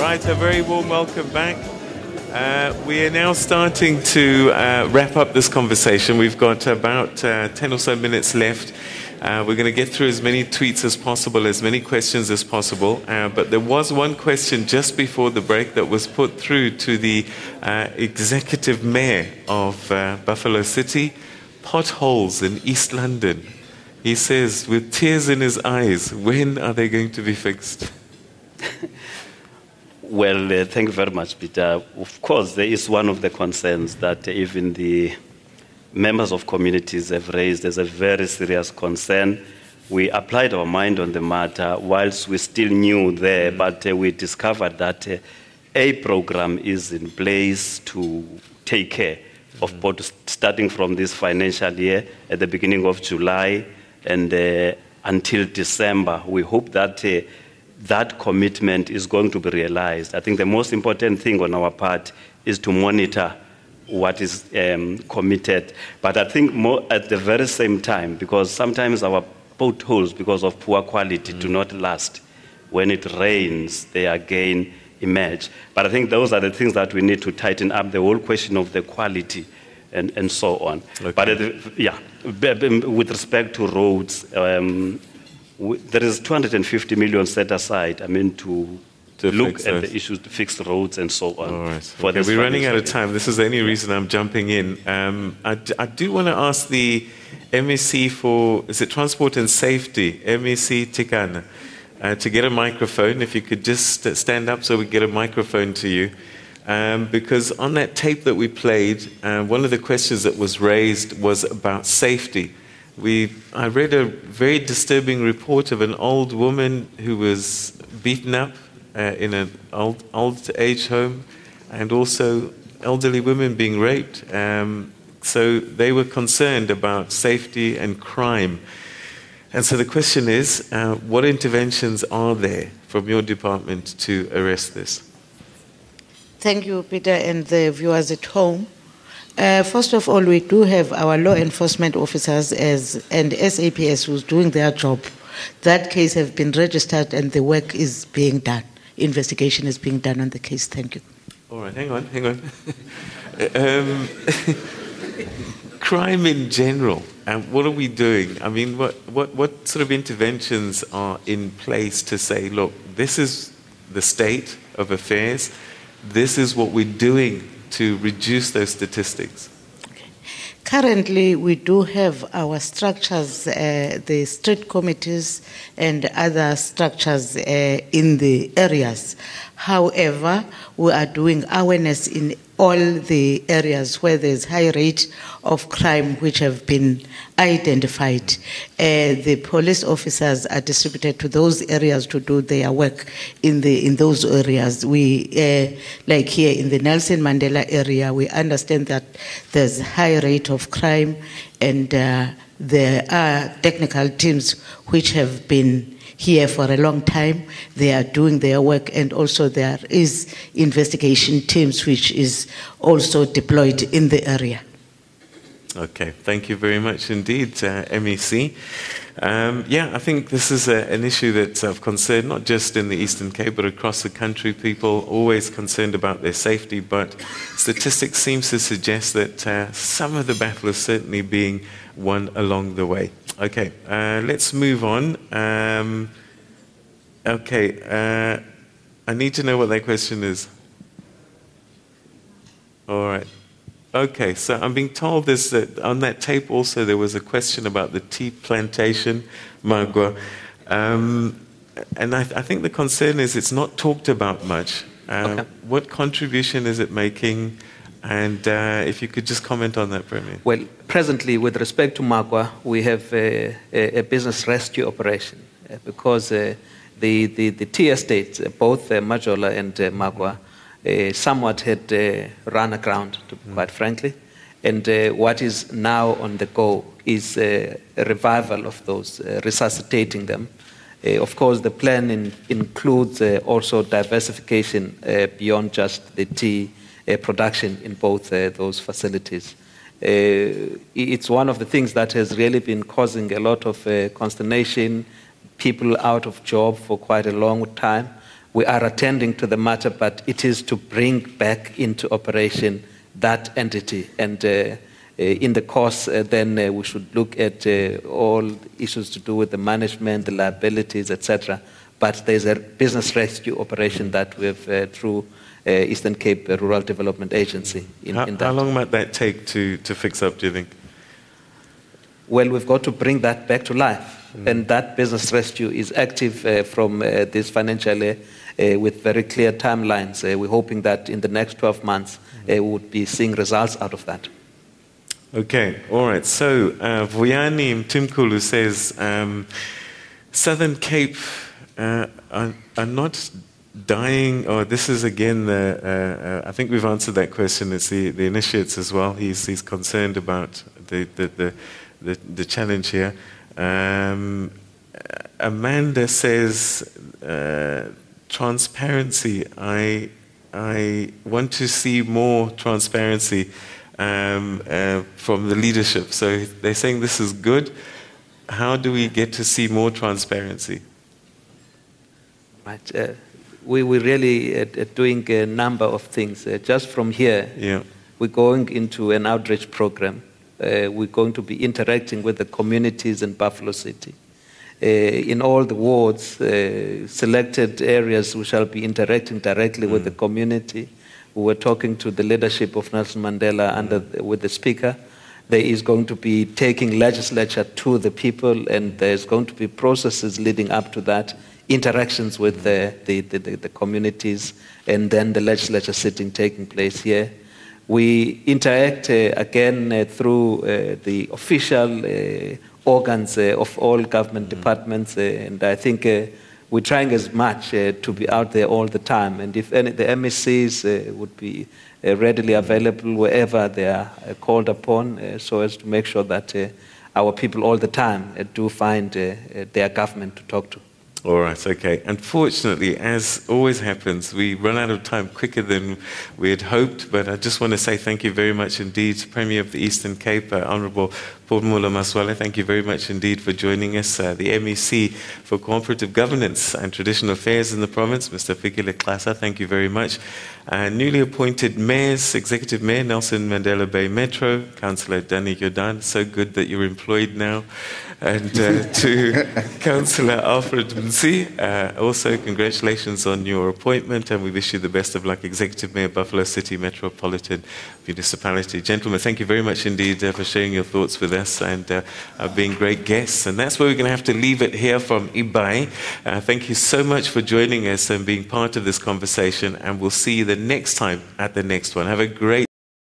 Right, a very warm welcome back. We are now starting to wrap up this conversation. We've got about 10 or so minutes left. We're going to get through as many tweets as possible, as many questions as possible. But there was one question just before the break that was put through to the executive mayor of Buffalo City. Potholes in East London. He says, with tears in his eyes, when are they going to be fixed? Well, thank you very much, Peter. Of course, there is one of the concerns that even the members of communities have raised as a very serious concern. We applied our mind on the matter whilst we still knew there, but we discovered that a program is in place to take care of both starting from this financial year at the beginning of July and until December. We hope that that commitment is going to be realized. I think the most important thing on our part is to monitor what is committed. But I think more at the very same time, because sometimes our potholes, because of poor quality, do not last. When it rains, they again emerge. But I think those are the things that we need to tighten up, the whole question of the quality and so on. Okay. But with respect to roads, there is 250 million set aside, to look at the issues, to fix roads and so on. All right. Okay. We're running out of time. This is the only reason I'm jumping in. I do want to ask the MEC for, is it Transport and Safety, MEC Tikana, to get a microphone. If you could just stand up so we get a microphone to you. Because on that tape that we played, one of the questions that was raised was about safety. I read a very disturbing report of an old woman who was beaten up in an old age home, and also elderly women being raped. So they were concerned about safety and crime. And so the question is, what interventions are there from your department to arrest this? Thank you, Peter, and the viewers at home. First of all, we do have our law enforcement officers and SAPS who's doing their job. That case has been registered and the work is being done. Investigation is being done on the case. Thank you. All right, hang on. Crime in general, what are we doing? What sort of interventions are in place to say, look, this is the state of affairs, this is what we're doing to reduce those statistics? Okay. Currently, we do have our structures, the street committees and other structures in the areas. However, we are doing awareness in all the areas where there's high rate of crime which have been identified. The police officers are distributed to those areas to do their work in those areas. We, like here in the Nelson Mandela area, we understand that there's a high rate of crime, and there are technical teams which have been here for a long time. They are doing their work, and also there is investigation teams which is also deployed in the area. Okay, thank you very much indeed, MEC. I think this is an issue that's of concern, not just in the Eastern Cape, but across the country. People always concerned about their safety, but statistics seems to suggest that some of the battle is certainly being won along the way. Okay, let's move on. I need to know what that question is. All right. Okay, so I'm being told that on that tape also there was a question about the tea plantation, Magwa. And I think the concern is it's not talked about much. Okay. What contribution is it making? And if you could just comment on that, Premier. Well, presently, with respect to Magwa, we have a business rescue operation because the tea estates, both Majola and Magwa, somewhat had run aground, to be quite frankly. And what is now on the go is a revival of those, resuscitating them. Of course, the plan includes also diversification beyond just the tea production in both those facilities. It's one of the things that has really been causing a lot of consternation, people out of job for quite a long time. We are attending to the matter, but it is to bring back into operation that entity. And in the course, then we should look at all issues to do with the management, the liabilities, etc. But there's a business rescue operation that we have through Eastern Cape Rural Development Agency. How long might that take to fix up, do you think? Well, we've got to bring that back to life. And that business rescue is active from this financial year with very clear timelines. We're hoping that in the next 12 months, we would be seeing results out of that. Okay, all right. So, Vuyani Mtimkulu says, Southern Cape are not dying, or this is again, I think we've answered that question. It's the initiates as well. He's concerned about the challenge here. Amanda says, transparency. I want to see more transparency from the leadership. So they're saying this is good. How do we get to see more transparency? Right. We really are doing a number of things. Just from here, we're going into an outreach program. We're going to be interacting with the communities in Buffalo City. In all the wards, selected areas, we shall be interacting directly with the community. We were talking to the leadership of Nelson Mandela with the speaker. There is going to be taking legislature to the people, and there's going to be processes leading up to that, interactions with the communities, and then the legislature sitting taking place here. We interact again through the official organs of all government departments, and I think we're trying as much to be out there all the time. And if any, the MSCs would be readily available wherever they are called upon, so as to make sure that our people all the time do find their government to talk to. All right, okay. Unfortunately, as always happens, we run out of time quicker than we had hoped, but I just want to say thank you very much indeed, Premier of the Eastern Cape, Honourable Phumulo Masualle. Thank you very much indeed for joining us. The MEC for Cooperative Governance and Traditional Affairs in the province, Mr. Fikile Xasa, thank you very much. Newly appointed mayors, Executive Mayor Nelson Mandela Bay Metro, Councillor Danny Jordaan, so good that you're employed now. And to Councillor Alfred Mtsi, also congratulations on your appointment, and we wish you the best of luck, Executive Mayor, Buffalo City Metropolitan Municipality. Gentlemen, thank you very much indeed for sharing your thoughts with us and being great guests. And that's where we're going to have to leave it here from Ibai. Thank you so much for joining us and being part of this conversation, and we'll see you the next time at the next one. Have a great